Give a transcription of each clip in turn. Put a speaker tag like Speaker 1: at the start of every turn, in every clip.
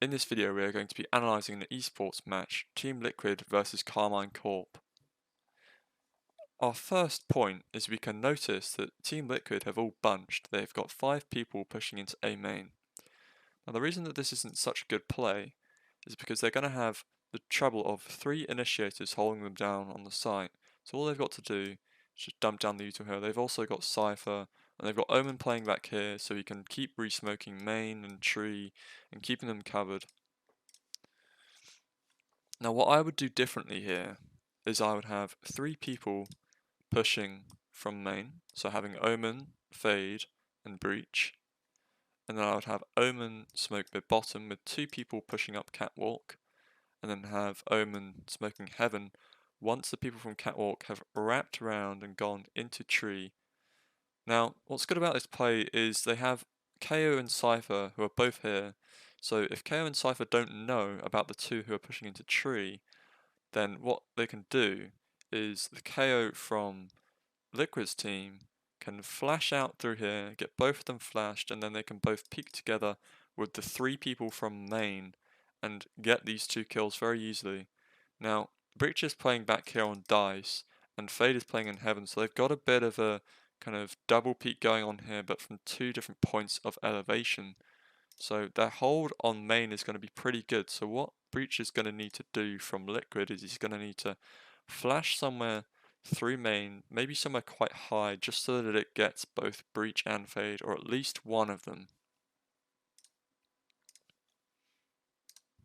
Speaker 1: In this video we are going to be analysing an esports match, Team Liquid versus Karmine Corp. Our first point is we can notice that Team Liquid have all bunched. They've got 5 people pushing into A main. Now the reason that this isn't such a good play is because they're going to have the trouble of 3 initiators holding them down on the site. So all they've got to do is just dump down the util here. They've also got Sayf, and they've got Omen playing back here, so he can keep re-smoking main and tree and keeping them covered. Now what I would do differently here is I would have 3 people pushing from main, so having Omen, Fade and Breach, and then I would have Omen smoke mid bottom with 2 people pushing up Catwalk, and then have Omen smoking Heaven once the people from Catwalk have wrapped around and gone into tree. Now what's good about this play is they have KO and Cypher who are both here, so if KO and Cypher don't know about the 2 who are pushing into tree, then what they can do is the KO from Liquid's team can flash out through here, get both of them flashed, and then they can both peek together with the 3 people from main and get these 2 kills very easily. Now Breach is playing back here on Dice and Fade is playing in Heaven, so they've got a bit of a kind of double peek going on here, but from 2 different points of elevation. So their hold on main is going to be pretty good. So what Breach is going to need to do from Liquid is he's going to need to flash somewhere through main, maybe somewhere quite high, just so that it gets both Breach and Fade, or at least one of them.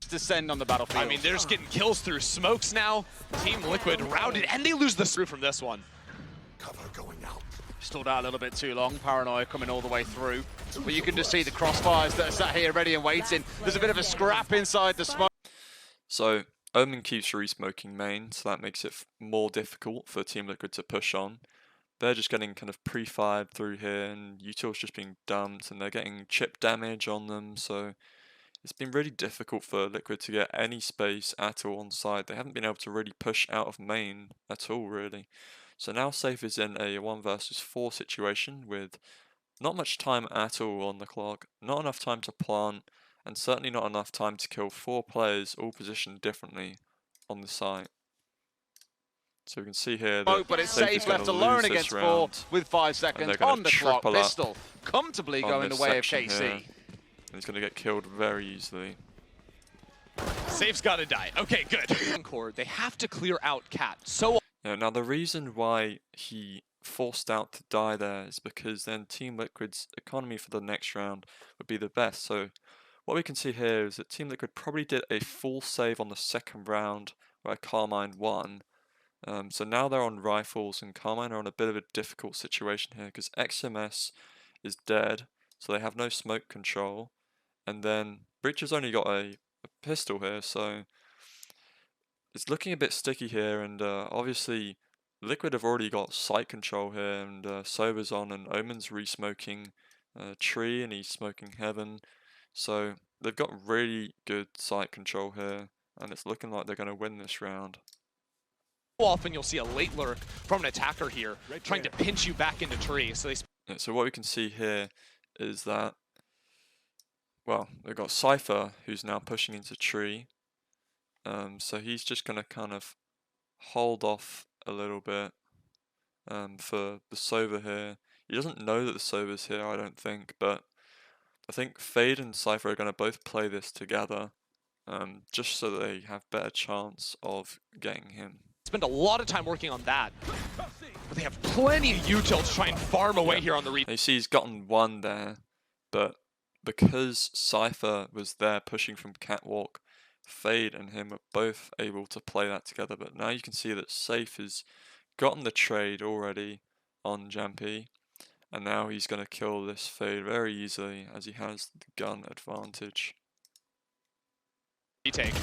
Speaker 2: Descend on the battlefield.
Speaker 3: I mean, they're just getting kills through smokes now. Team Liquid routed, and they lose the through from this one.
Speaker 4: Cover going out.
Speaker 2: Stalled out a little bit too long. Paranoia coming all the way through. But you can just see the crossfires that are sat here ready and waiting. There's a bit of a scrap inside the smoke.
Speaker 1: So Omen keeps re-smoking main, so that makes it more difficult for Team Liquid to push on. They're just getting kind of pre-fired through here, and util's just being dumped, and they're getting chip damage on them, so it's been really difficult for Liquid to get any space at all on side. They haven't been able to really push out of main at all, really. So now Sayf is in a 1 versus 4 situation with not much time at all on the clock, not enough time to plant, and certainly not enough time to kill 4 players all positioned differently on the site. So we can see here that
Speaker 2: But it's
Speaker 1: Sayf is
Speaker 2: Sayf
Speaker 1: gonna
Speaker 2: left alone
Speaker 1: lose this
Speaker 2: against 4
Speaker 1: round,
Speaker 2: with 5 seconds
Speaker 1: gonna
Speaker 2: on the clock.
Speaker 1: triple up
Speaker 2: Pistol comfortably
Speaker 1: on
Speaker 2: going the
Speaker 1: this
Speaker 2: way of
Speaker 1: section
Speaker 2: KC.
Speaker 1: here. And he's going to get killed very easily.
Speaker 3: Sayf's gotta die. Okay, good. Core, they have to clear out Cat. So
Speaker 1: Yeah, now the reason why he forced out to die there is because then Team Liquid's economy for the next round would be the best. So what we can see here is that Team Liquid probably did a full save on the second round where Karmine won. So now they're on rifles, and Karmine are in a bit of a difficult situation here because XMS is dead, so they have no smoke control. And then Breach has only got a pistol here, so it's looking a bit sticky here, and obviously Liquid have already got sight control here, and Sober's on, and Omen's re-smoking tree, and he's smoking Heaven. So they've got really good sight control here, and it's looking like they're going to win this round.
Speaker 3: often you'll see a late lurk from an attacker here, trying to pinch you back into tree. So
Speaker 1: So what we can see here is that, well, they've got Cypher, who's now pushing into tree. So he's just going to kind of hold off a little bit for the Sova here. He doesn't know that the Sova's here, I don't think, but I think Fade and Cypher are going to both play this together, just so that they have better chance of getting him.
Speaker 3: spend a lot of time working on that. But they have plenty of util to try and farm away here on the
Speaker 1: You see he's gotten 1 there, but because Cypher was there pushing from Catwalk, Fade and him are both able to play that together. But now you can see that Sayf has gotten the trade already on Jamppi, and now he's going to kill this Fade very easily as he has the gun advantage.
Speaker 3: retake.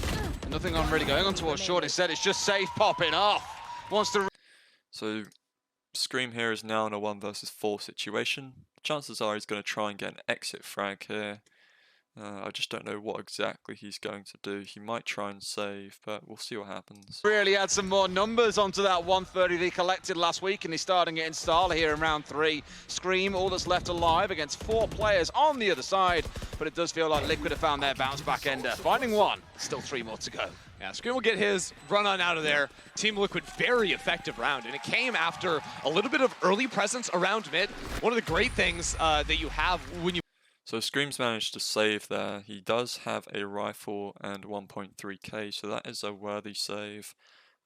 Speaker 2: Nothing on really going on towards short. Instead, it's just Sayf popping off. Wants to.
Speaker 1: So Scream here is now in a 1 versus 4 situation. Chances are he's going to try and get an exit frag here. I just don't know what exactly he's going to do. He might try and save, but we'll see what happens.
Speaker 2: Really add some more numbers onto that 130 they collected last week, and he's starting it in style here in round 3. Scream, all that's left alive against 4 players on the other side, but it does feel like Liquid have found their bounce back ender. Finding one, still 3 more to go.
Speaker 3: Yeah, Scream will get his run on out of there. Team Liquid, very effective round, and it came after a little bit of early presence around mid. One of the great things that you have when you...
Speaker 1: So Scream's managed to save there. He does have a rifle and 1.3k, so that is a worthy save.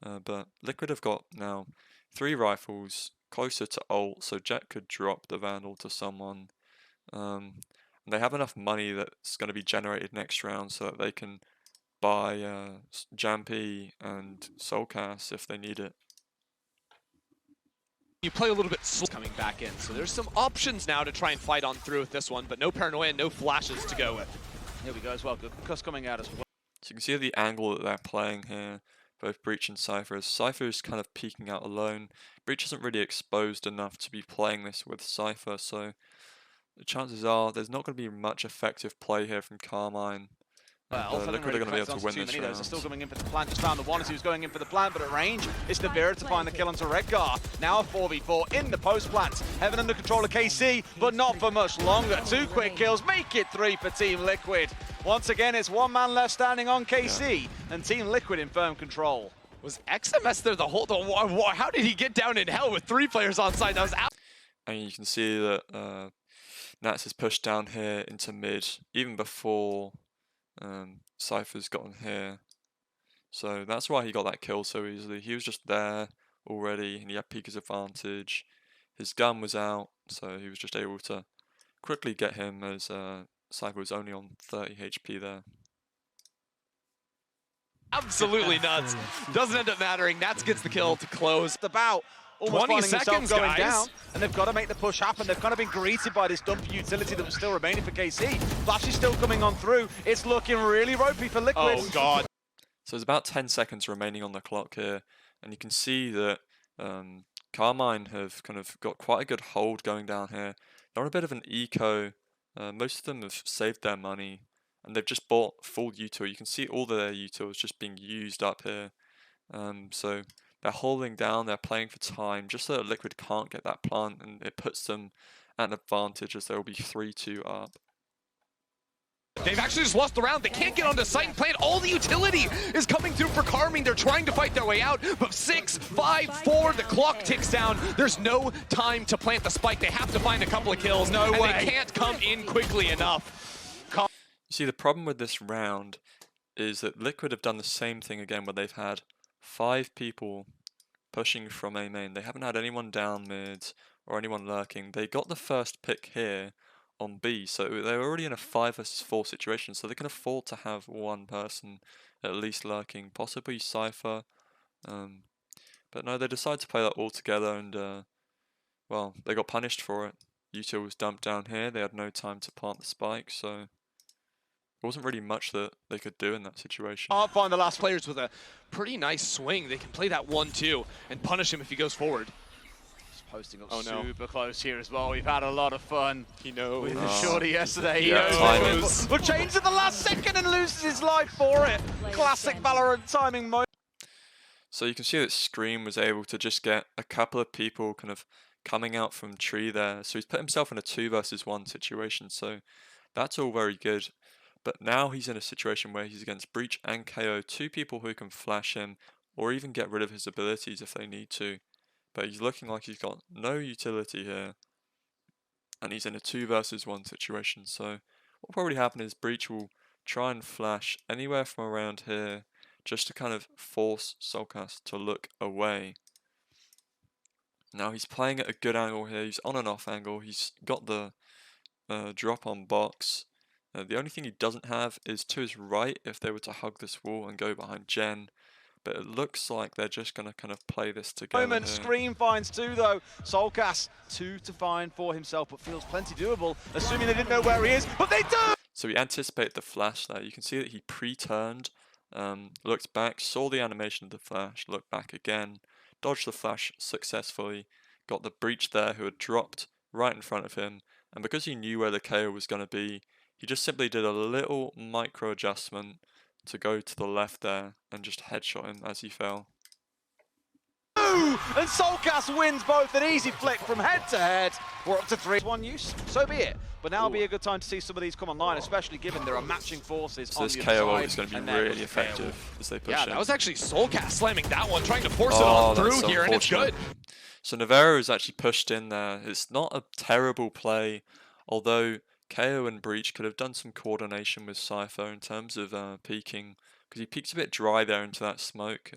Speaker 1: But Liquid have got now 3 rifles closer to ult, so Jet could drop the Vandal to someone. And they have enough money that's going to be generated next round so that they can buy Jamppi and soulcas if they need it.
Speaker 3: You play a little bit slow coming back in, so there's some options now to try and fight on through with this one, but no paranoia, no flashes to go with.
Speaker 2: Here we go as well. Good cuss coming out as well.
Speaker 1: So you can see the angle that they're playing here, both Breach and Sayf. Sayf is kind of peeking out alone. Breach isn't really exposed enough to be playing this with Sayf, so the chances are there's not going to be much effective play here from Karmine.
Speaker 2: Well,
Speaker 1: Liquid are going to be able to win this round.
Speaker 2: They're still coming in for the plant. Just found the one as he was going in for the plant, but at range, it's Nivera to find the kill onto Redgar. Now a 4v4 in the post plant. Heaven under control of KC, but not for much longer. 2 quick kills, make it 3 for Team Liquid. Once again, it's 1 man left standing on KC, and Team Liquid in firm control.
Speaker 3: Was XMS there the whole... How did he get down in hell with 3 players on side? That was out.
Speaker 1: And you can see that Nats is pushed down here into mid, even before Sayf's gotten here. So that's why he got that kill so easily. He was just there already, and he had Pika's advantage. His gun was out, so he was just able to quickly get him as Sayf was only on 30 HP there.
Speaker 3: Absolutely nuts. Doesn't end up mattering. Nats gets the kill to close.
Speaker 2: About almost
Speaker 3: 20
Speaker 2: finding himself
Speaker 3: seconds,
Speaker 2: going
Speaker 3: guys.
Speaker 2: down, and they've got to make the push happen. They've kind of been greeted by this dump utility that was still remaining for KC. Flash is still coming on through. It's looking really ropey for Liquid.
Speaker 3: Oh, God.
Speaker 1: So there's about 10 seconds remaining on the clock here, and you can see that Karmine have kind of got quite a good hold going down here. They're on a bit of an eco. Most of them have saved their money, and they've just bought full util. You can see all of their utils just being used up here. So they're holding down, they're playing for time, just so that Liquid can't get that plant, and it puts them at an advantage as they'll be 3-2 up.
Speaker 3: They've actually just lost the round. They can't get onto site and plant. All the utility is coming through for Karmine. They're trying to fight their way out, but 6, 5, 4, the clock ticks down. There's no time to plant the spike. They have to find a couple of kills. No way. They can't come in quickly enough.
Speaker 1: You see, the problem with this round is that Liquid have done the same thing again, where they've had 5 people pushing from A main. They haven't had anyone down mid or anyone lurking. They got the first pick here on B, so they're already in a 5 versus 4 situation, so they can afford to have one person at least lurking, possibly Sayf. But no, they decided to play that all together, and well, they got punished for it. Util was dumped down here. They had no time to plant the spike, so there wasn't really much that they could do in that situation.
Speaker 3: I'll find the last players with a pretty nice swing. They can play that 1-2 and punish him if he goes forward.
Speaker 2: Posting up super close here as well. We've had a lot of fun.
Speaker 3: He knows.
Speaker 2: With the shorty yesterday.
Speaker 1: Yeah,
Speaker 2: He knows. Will change at the last second and loses his life for it. Classic Valorant timing moment.
Speaker 1: So you can see that Scream was able to just get a couple of people kind of coming out from tree there. So he's put himself in a 2 versus 1 situation. So that's all very good. But now he's in a situation where he's against Breach and KO, 2 people who can flash him or even get rid of his abilities if they need to. But he's looking like he's got no utility here, and he's in a 2 versus 1 situation. So what will probably happen is Breach will try and flash anywhere from around here just to kind of force soulcas to look away. Now he's playing at a good angle here. He's on and off angle. He's got the drop on box. The only thing he doesn't have is to his right if they were to hug this wall and go behind Jen. But it looks like they're just going to kind of play this together.
Speaker 2: Moment, Scream finds 2 though. soulcas 2 to find for himself, but feels plenty doable, assuming they didn't know where he is, but they do!
Speaker 1: So we anticipate the flash there. You can see that he pre-turned, looked back, saw the animation of the flash, looked back again, dodged the flash successfully, got the Breach there who had dropped right in front of him, and because he knew where the KO was going to be, he just simply did a little micro adjustment to go to the left there and just headshot him as he fell.
Speaker 2: And soulcas wins both. An easy flick from head to head. We're up to 3-1 use, so be it. But now will be a good time to see some of these come online, especially given there are matching forces
Speaker 1: So
Speaker 2: on
Speaker 1: this
Speaker 2: the
Speaker 1: KO
Speaker 2: other
Speaker 1: is
Speaker 2: side.
Speaker 1: going to be really effective as they push
Speaker 3: Yeah,
Speaker 1: in.
Speaker 3: that was actually soulcas slamming that one, trying to force it on through here, and it's good.
Speaker 1: So Nivera is actually pushed in there. It's not a terrible play, although KO and Breach could have done some coordination with Sayf in terms of peeking, because he peeks a bit dry there into that smoke.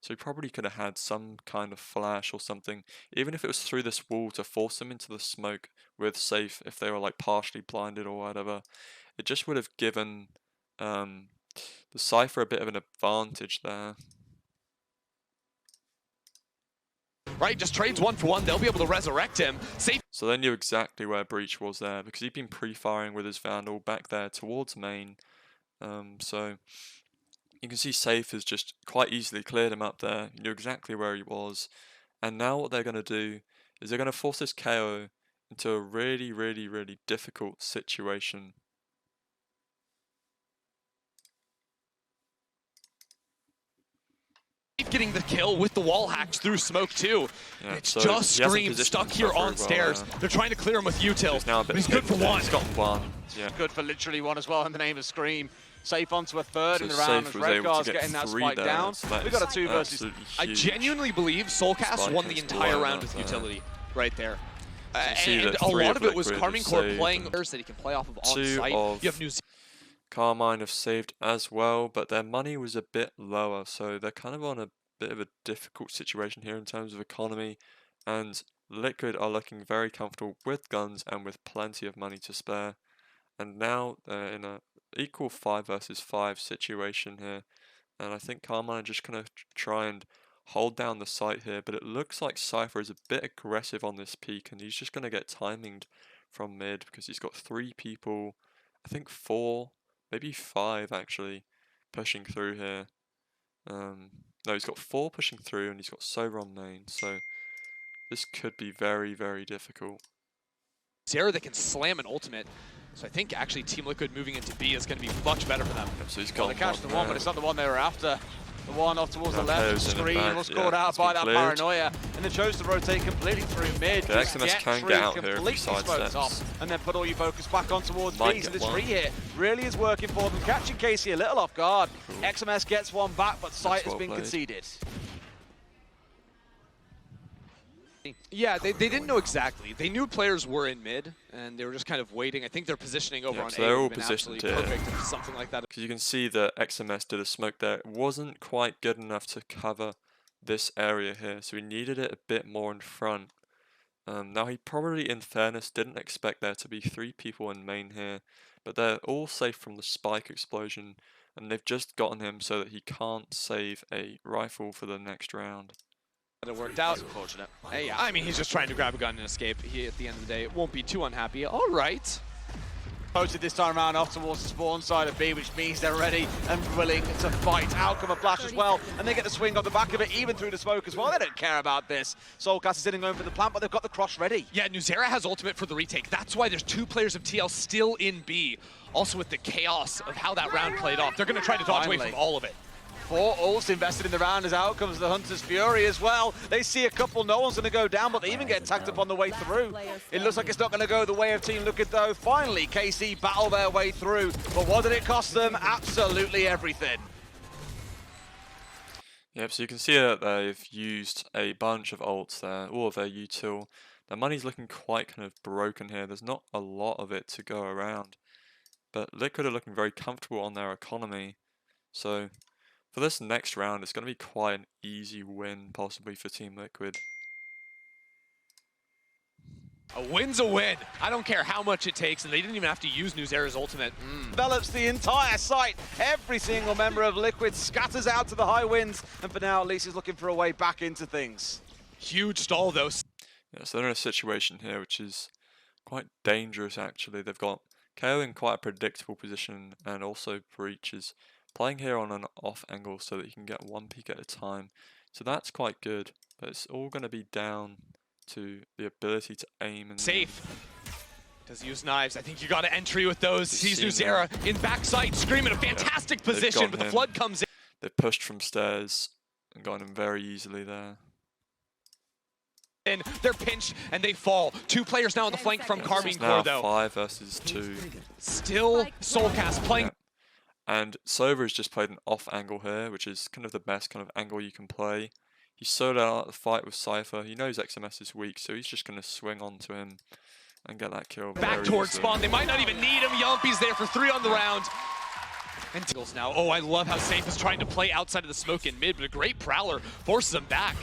Speaker 1: So he probably could have had some kind of flash or something, even if it was through this wall to force them into the smoke with Sayf if they were like partially blinded or whatever. It just would have given the Cypher a bit of an advantage there.
Speaker 3: Right, just trades 1-for-1. They'll be able to resurrect him. Sayf.
Speaker 1: So they knew exactly where Breach was there because he'd been pre-firing with his Vandal back there towards main. So you can see Sayf has just quite easily cleared him up there. He knew exactly where he was. And now what they're going to do is they're going to force this KO into a really, really, really difficult situation.
Speaker 3: Getting the kill with the wall hacks through smoke too.
Speaker 1: Yeah,
Speaker 3: It's
Speaker 1: so
Speaker 3: just
Speaker 1: he hasn't
Speaker 3: Scream
Speaker 1: positioned
Speaker 3: stuck here
Speaker 1: himself
Speaker 3: on
Speaker 1: very well
Speaker 3: stairs.
Speaker 1: there.
Speaker 3: They're trying to clear him with util.
Speaker 1: He's now a bit
Speaker 3: He's good for
Speaker 1: hidden there.
Speaker 3: one.
Speaker 1: He's got one. Yeah.
Speaker 2: Good for literally one as well in the name of Scream. Sayf onto a third
Speaker 1: So
Speaker 2: in the round as
Speaker 1: Sayf was able to
Speaker 2: Redgar's
Speaker 1: get
Speaker 2: getting that
Speaker 1: 3
Speaker 2: spike
Speaker 1: there,
Speaker 2: down.
Speaker 1: so that
Speaker 2: We've
Speaker 1: is
Speaker 2: got a 2 versus.
Speaker 1: absolutely
Speaker 3: I
Speaker 1: huge.
Speaker 3: genuinely believe soulcas
Speaker 1: Spike
Speaker 3: won the
Speaker 1: has
Speaker 3: entire
Speaker 1: blown
Speaker 3: round
Speaker 1: up
Speaker 3: with
Speaker 1: there.
Speaker 3: utility right there.
Speaker 1: see
Speaker 3: And
Speaker 1: that
Speaker 3: a
Speaker 1: 3
Speaker 3: lot
Speaker 1: of
Speaker 3: of it was
Speaker 1: Liquid have
Speaker 3: Karmine Corp
Speaker 1: saved
Speaker 3: playing
Speaker 1: and
Speaker 3: that he can play off of on
Speaker 1: 2
Speaker 3: site.
Speaker 1: of
Speaker 3: You have Newzera.
Speaker 1: Karmine have saved as well, but their money was a bit lower, so they're kind of on a bit of a difficult situation here in terms of economy, and Liquid are looking very comfortable with guns and with plenty of money to spare. And now they're in a equal 5 versus 5 situation here, and I think Karmine are just going to try and hold down the site here, but it looks like Cypher is a bit aggressive on this peak, and he's just going to get timinged from mid because he's got 3 people, I think 4, maybe 5 actually, pushing through here. No, he's got 4 pushing through, and he's got Sober on main, so this could be very, very difficult.
Speaker 3: Newzera that can slam an ultimate. So I think actually Team Liquid moving into B is going to be much better for them.
Speaker 1: So he's
Speaker 2: Well,
Speaker 1: got
Speaker 2: they catch the one, but it's not the one they were after. The one off towards the left of
Speaker 1: KO's in the
Speaker 2: Scream
Speaker 1: back,
Speaker 2: was
Speaker 1: yeah,
Speaker 2: caught out
Speaker 1: it's
Speaker 2: by
Speaker 1: been
Speaker 2: that
Speaker 1: cleared.
Speaker 2: paranoia, and they chose to rotate completely through mid.
Speaker 1: Okay,
Speaker 2: Just
Speaker 1: XMS can
Speaker 2: through,
Speaker 1: get out here if he
Speaker 2: completely smoked
Speaker 1: sidesteps.
Speaker 2: off, and then put all your focus back on towards
Speaker 1: Might
Speaker 2: B. So
Speaker 1: get
Speaker 2: this
Speaker 1: one.
Speaker 2: re-hit really is working for them, catching Casey a little off guard.
Speaker 1: Cool.
Speaker 2: XMS gets one back, but site has
Speaker 1: well
Speaker 2: been
Speaker 1: played.
Speaker 2: conceded.
Speaker 3: Yeah, they didn't know exactly. They knew players were in mid, and they were just kind of waiting. I think their positioning over on
Speaker 1: so
Speaker 3: A
Speaker 1: they're
Speaker 3: would
Speaker 1: all
Speaker 3: have been
Speaker 1: positioned
Speaker 3: absolutely
Speaker 1: here.
Speaker 3: perfect if something like that.
Speaker 1: Because you can see that XMS did a smoke there. It wasn't quite good enough to cover this area here, so he needed it a bit more in front. Now he probably, in fairness, didn't expect there to be 3 people in main here, but they're all safe from the spike explosion, and they've just gotten him so that he can't save a rifle for the next round.
Speaker 3: It worked out.
Speaker 2: Unfortunate.
Speaker 3: Hey, I mean, he's just trying to grab a gun and escape. He, at the end of the day, won't be too unhappy. All right.
Speaker 2: Posted this time around off towards the spawn side of B, which means they're ready and willing to fight. Out come a flash as well, and they get the swing off the back of it, even through the smoke as well. They don't care about this. soulcas is sitting going for the plant, but they've got the cross ready.
Speaker 3: Yeah, Newzera has ultimate for the retake. That's why there's 2 players of TL still in B. Also with the chaos of how that round played off. They're going to try to dodge away
Speaker 2: Finally.
Speaker 3: from all of it.
Speaker 2: 4 ults invested in the round as out comes the Hunter's Fury as well. They see a couple, no one's going to go down, but they even get tagged up on the way through. It looks like it's not going to go the way of Team Liquid though. Finally, KC battle their way through, but what did it cost them? Absolutely everything.
Speaker 1: Yep, so you can see that they've used a bunch of ults there, all of their util. Their money's looking quite kind of broken here. There's not a lot of it to go around. But Liquid are looking very comfortable on their economy. So for this next round, it's going to be quite an easy win, possibly, for Team Liquid.
Speaker 3: A win's a win. I don't care how much it takes, and they didn't even have to use Newzera's ultimate.
Speaker 2: Develops the entire site. Every single member of Liquid scatters out to the high winds, and for now, at least he's looking for a way back into things.
Speaker 3: Huge stall, though.
Speaker 1: Yeah, so they're in a situation here which is quite dangerous, actually. They've got KO in quite a predictable position, and also Breach is playing here on an off angle so that he can get 1 peek at a time. So that's quite good, but it's all going to be down to the ability to aim. And
Speaker 3: Sayf. Does use knives. I think you got an entry with those. Sees Newzera in backside, screaming a fantastic position, but the flood comes in.
Speaker 1: They pushed from stairs and got him very easily there.
Speaker 3: They're pinched and they fall. 2 players now on the flank from Karmine Corp, though.
Speaker 1: 5 versus 2.
Speaker 3: Still soulcas playing.
Speaker 1: Yeah. And Sayf has just played an off angle here, which is kind of the best kind of angle you can play. He soloed out the fight with Sayf. He knows XMS is weak, so he's just going to swing onto him and get that kill.
Speaker 3: Back towards spawn. They might not even need him. Jamppi's there for 3 on the round. And now. Oh, I love how Sayf is trying to play outside of the smoke in mid, but a great prowler forces him back.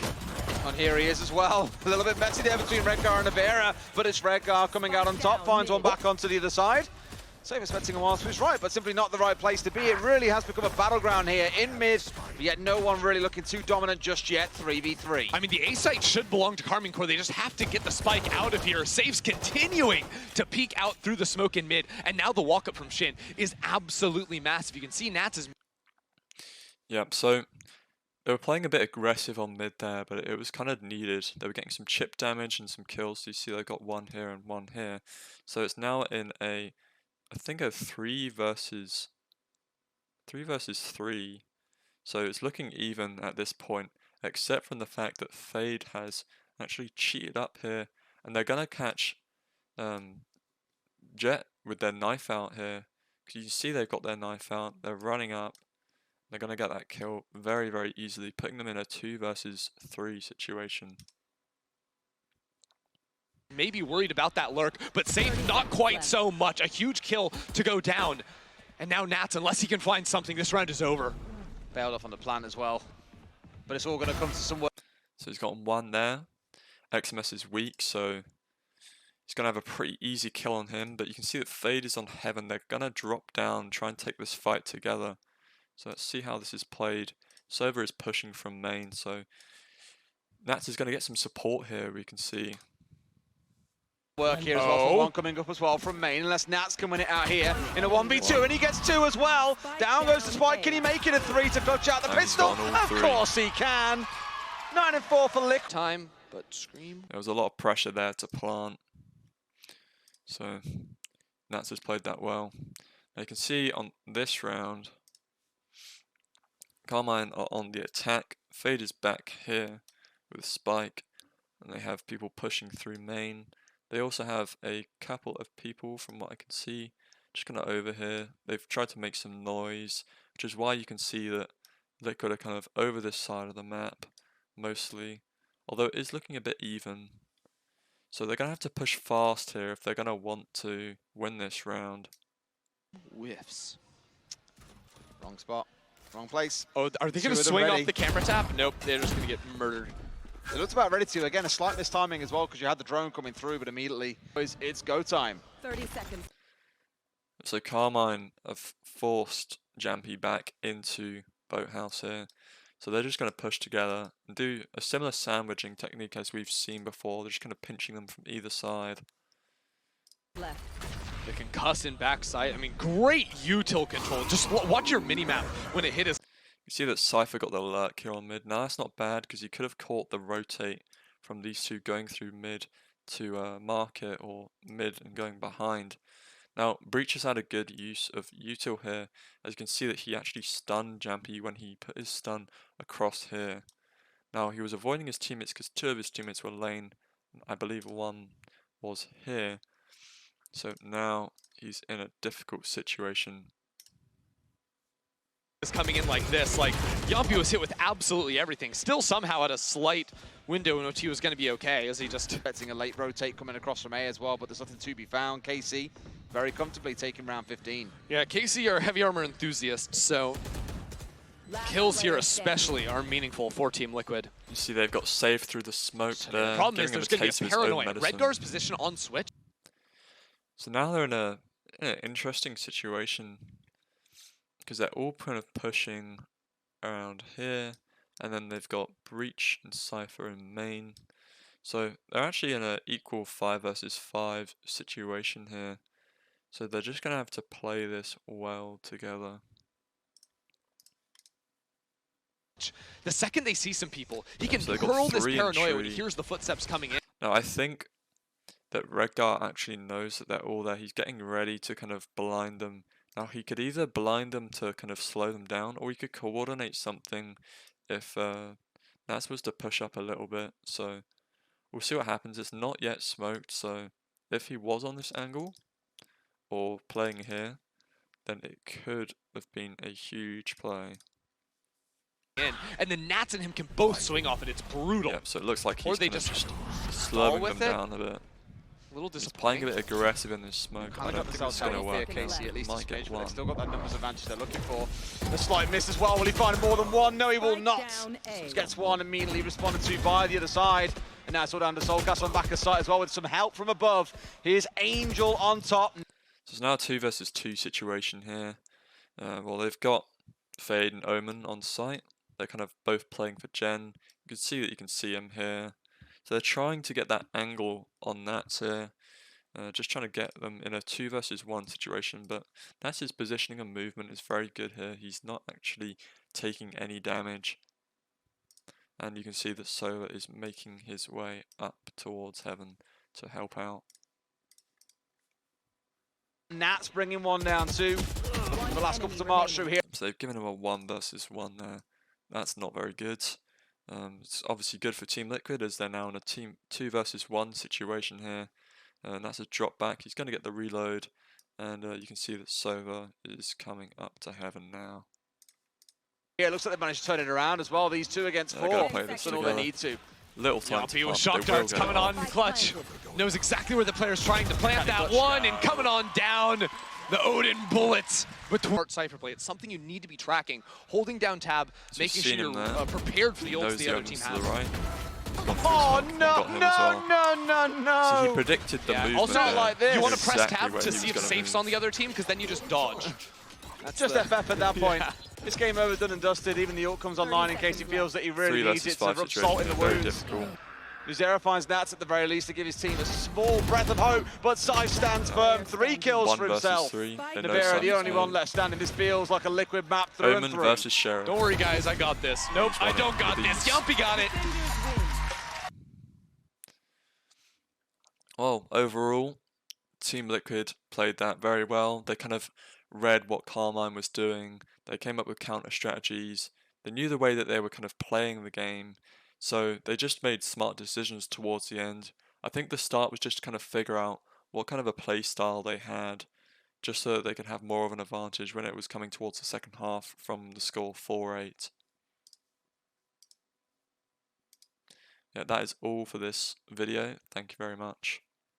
Speaker 2: And here he is as well. A little bit messy there between Redgar and Nivera, but it's Redgar coming out on top, finds one back onto the other side. Sayf expecting a while to his right, but simply not the right place to be. It really has become a battleground here in mid, but yet no one really looking too dominant just yet, 3v3.
Speaker 3: I mean, the A site should belong to Karmine Corp. They just have to get the spike out of here. Sayf's continuing to peek out through the smoke in mid, and now the walk up from Shin is absolutely massive. You can see Nats is...
Speaker 1: Yep, so they were playing a bit aggressive on mid there, but it was kind of needed. They were getting some chip damage and some kills. So you see they got 1 here and 1 here. So it's now in a, I think a 3 versus 3. So it's looking even at this point, except from the fact that Fade has actually cheated up here, and they're gonna catch Jet with their knife out here. Because you see they've got their knife out. They're running up. They're gonna get that kill very, very easily, putting them in a 2 versus 3 situation.
Speaker 3: Maybe worried about that lurk, but Sayf not quite so much. A huge kill to go down. And now Nats, unless he can find something, this round is over.
Speaker 2: Bailed off on the plant as well. But it's all going to come to some work.
Speaker 1: So he's got 1 there. XMS is weak, so he's going to have a pretty easy kill on him. But you can see that Fade is on Heaven. They're going to drop down, try and take this fight together. So let's see how this is played. Sayf is pushing from main, so Nats is going to get some support here, we can see.
Speaker 2: Work here as well, for 1 coming up as well from main, unless Nats can win it out here in a 1v2, and he gets 2 as well. Down goes the spike, can he make it a 3 to clutch out the pistol? Of course he can. 9 and 4 for Lick.
Speaker 3: Time, but Scream.
Speaker 1: There was a lot of pressure there to plant. So Nats has played that well. Now you can see on this round, Karmine are on the attack. Fade is back here with Spike, and they have people pushing through main. They also have a couple of people, from what I can see, just kind of over here. They've tried to make some noise, which is why you can see that Liquid are kind of over this side of the map, mostly. Although it is looking a bit even. So they're going to have to push fast here if they're going to want to win this round.
Speaker 3: Whiffs.
Speaker 2: Wrong spot, wrong place.
Speaker 3: Oh, are they going to swing off the camera tap? Nope, they're just going to get murdered.
Speaker 2: It looks about ready to. Again, a slight mistiming as well because you had the drone coming through, but immediately it's go time.
Speaker 5: 30 seconds.
Speaker 1: So Karmine have forced Jamppi back into Boathouse here. So they're just going to push together and do a similar sandwiching technique as we've seen before. They're just kind of pinching them from either side.
Speaker 5: Left.
Speaker 3: The concuss in backside. I mean, great util control. Just watch your minimap when it hit us.
Speaker 1: You see that Sayf got the lurk here on mid. Now that's not bad because he could have caught the rotate from these two going through mid to market or mid and going behind. Now Breach has had a good use of util here, as you can see that he actually stunned Jamppi when he put his stun across here. Now he was avoiding his teammates because 2 of his teammates were lane, I believe 1 was here. So now he's in a difficult situation.
Speaker 3: Coming in like this, like Jamppi was hit with absolutely everything. Still somehow had a slight window in which he was going to be okay, as he just
Speaker 2: expecting a late rotate coming across from A as well, but there's nothing to be found. KC very comfortably taking round 15.
Speaker 3: Yeah, KC are heavy armor enthusiasts, so kills here especially are meaningful for Team Liquid.
Speaker 1: You see they've got Sayf through the smoke there.
Speaker 3: The problem is there's going to be a paranoia. Redgar's position on switch.
Speaker 1: So now they're in an interesting situation, because they're all kind of pushing around here, and then they've got Breach and Cypher in main. So they're actually in an equal 5 versus 5 situation here. So they're just going to have to play this well together.
Speaker 3: The second they see some people, he can hurl this paranoia when he hears the footsteps coming in.
Speaker 1: Now I think that Redgar actually knows that they're all there. He's getting ready to kind of blind them. Now he could either blind them to kind of slow them down, or he could coordinate something if Nats was to push up a little bit. So we'll see what happens. It's not yet smoked, so if he was on this angle or playing here, then it could have been a huge play.
Speaker 3: And the Nats and him can both swing off it. It's brutal.
Speaker 1: Yep, so it looks like
Speaker 3: Or
Speaker 1: he's
Speaker 3: they
Speaker 1: kind of
Speaker 3: just
Speaker 1: slowing
Speaker 3: with
Speaker 1: them
Speaker 3: it.
Speaker 1: down a bit.
Speaker 3: A little
Speaker 1: He's playing
Speaker 3: disappointing.
Speaker 1: a bit aggressive in this smoke. I
Speaker 2: Kind
Speaker 1: don't
Speaker 2: of
Speaker 1: think
Speaker 2: got
Speaker 1: it's
Speaker 2: the
Speaker 1: going to
Speaker 2: self
Speaker 1: work.
Speaker 5: KC
Speaker 2: at least
Speaker 1: Might
Speaker 2: this
Speaker 1: get
Speaker 2: stage, but
Speaker 1: one.
Speaker 2: they've still got that numbers advantage they're looking for. A slight miss as well. Will he find more than one? No, he will
Speaker 5: Spike
Speaker 2: not.
Speaker 5: down A.
Speaker 2: Just gets one immediately responded to by the other side. And now it's all down to soulcas on back of sight as well with some help from above. Here's Angel on top.
Speaker 1: So it's now a 2 versus 2 situation here. Well, they've got Fade and Omen on site. They're kind of both playing for Gen. You can see that you can see him here. So they're trying to get that angle on Nats here. Just trying to get them in a 2 versus 1 situation. But Nats' positioning and movement is very good here. He's not actually taking any damage. And you can see that Solar is making his way up towards Heaven to help out.
Speaker 2: Nats bringing one down too. The last couple to march through here.
Speaker 1: So they've given him a 1 versus 1 there. That's not very good. It's obviously good for Team Liquid as they're now in a team 2 versus 1 situation here. And that's a drop back. He's going to get the reload. And you can see that Sova is coming up to Heaven now.
Speaker 2: Yeah, it looks like they've managed to turn it around as well. These 2 against
Speaker 1: They're gonna
Speaker 2: 4.
Speaker 1: play this
Speaker 2: That's all they
Speaker 1: together.
Speaker 2: need to.
Speaker 1: Little time to
Speaker 3: Jamppi with
Speaker 1: pump.
Speaker 3: shock
Speaker 1: They will
Speaker 3: darts
Speaker 1: get it
Speaker 3: coming
Speaker 1: off.
Speaker 3: on clutch. Knows exactly where the player's trying to plant that
Speaker 2: Clutch.
Speaker 3: one and coming on down. The Odin bullets. But toward Cypher play, it's something you need to be tracking. Holding down tab,
Speaker 1: So
Speaker 3: making
Speaker 1: you've
Speaker 3: sure
Speaker 1: seen him
Speaker 3: you're
Speaker 1: there.
Speaker 3: prepared for the
Speaker 1: He
Speaker 3: ults
Speaker 1: knows
Speaker 3: the
Speaker 1: the
Speaker 3: other
Speaker 1: Omens
Speaker 3: team
Speaker 1: to the
Speaker 3: has.
Speaker 1: right.
Speaker 2: Oh
Speaker 1: Got
Speaker 2: no,
Speaker 1: him as well.
Speaker 2: no.
Speaker 1: So he predicted the movement
Speaker 3: Also,
Speaker 2: Not
Speaker 1: there.
Speaker 2: like this.
Speaker 3: you want to
Speaker 1: Knew
Speaker 3: press
Speaker 1: exactly
Speaker 3: tab
Speaker 1: where
Speaker 3: to
Speaker 1: he
Speaker 3: see if
Speaker 1: was gonna
Speaker 3: Sayf's
Speaker 1: move.
Speaker 3: on the other team, because then you just dodge.
Speaker 2: That's just FF at that point. This game over, done and dusted. Even the ult comes online in case he feels that he
Speaker 1: 3
Speaker 2: really needs
Speaker 1: versus
Speaker 2: it to
Speaker 1: 5
Speaker 2: rub
Speaker 1: situation.
Speaker 2: salt in the
Speaker 1: Very
Speaker 2: wounds.
Speaker 1: difficult.
Speaker 2: Newzera finds Nats at the very least to give his team a small breath of hope, but Sayf stands firm. 3 kills
Speaker 1: 1
Speaker 2: for
Speaker 1: versus
Speaker 2: himself.
Speaker 1: 3. They know
Speaker 2: Nivera, the
Speaker 1: Sayf's
Speaker 2: only
Speaker 1: there.
Speaker 2: one left standing. This feels like a liquid map through
Speaker 1: Omen
Speaker 2: and through.
Speaker 1: versus Sheriff.
Speaker 3: Don't worry, guys, I got this. Nope, I
Speaker 1: won it
Speaker 3: don't got
Speaker 1: with
Speaker 3: this.
Speaker 1: ease.
Speaker 3: Jamppi got it.
Speaker 1: Well, overall, Team Liquid played that very well. They kind of read what Karmine was doing. They came up with counter strategies. They knew the way that they were kind of playing the game. So they just made smart decisions towards the end. I think the start was just to kind of figure out what kind of a play style they had, just so that they could have more of an advantage when it was coming towards the second half from the score 4-8. Yeah, that is all for this video. Thank you very much.